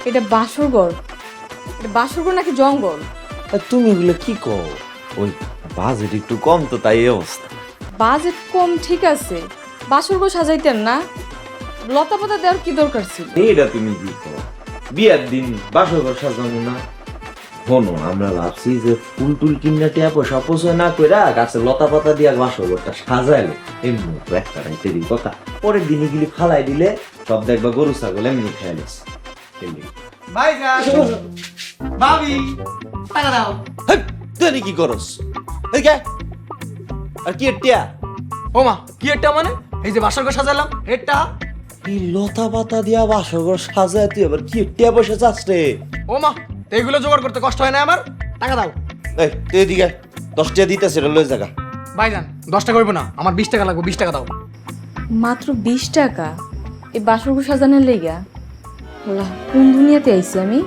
এটা বাসরঘর? এটা বাসরঘর নাকি জঙ্গল? তুমি এগুলো কি কও? ওই বাজেট একটু কম তো তাই এই অবস্থা। বাজেট কম ঠিক আছে, বাসরঘর সাজাইতেন না? লতা পাতা দেওয়ার কি দরকার ছিল? এইটা তুমি কি কও? বিয়ার দিন বাসঘর সাজানো না? শোনো, আমরা ভাবছি যে ফুল টুল কিনা টিয়া পয়সা অপচয় না কইরা গাছে লতা পাতা দিয়া বাসঘরটা সাজাইলে এমনি তো একটা রাইতেরই কথা। পরের দিনে গিলি ফালাই দিলে সব দেখবা গরু ছাগল এমনি খেয়ে গেছে। ভাইজান, ভাবি, টাকা দাও। তুই কি করস? এই কে? আর কি টিয়া? ও মা, কি এটা মানে? এই যে বাসর ঘর সাজালাম, এটা। এই লতা পাতা দিয়া বাসঘর সাজায় তুই আবার কি টিয়া পয়সা চাস রে? ও মা, এইগুলো জোগাড় করতে কষ্ট হয় না আমার? টাকা দাও। এই তুই এদিকে 10 টাকা দিতেছে রে, লই জায়গা। ভাইজান, 10 টাকা হইব না, আমার 20 টাকা লাগবে, 20 টাকা দাও। মাত্র 20 টাকা এই বাসরঘর সাজানোর লেগা? আল্লাহ, কোন দুনিয়াতে আইছি আমি?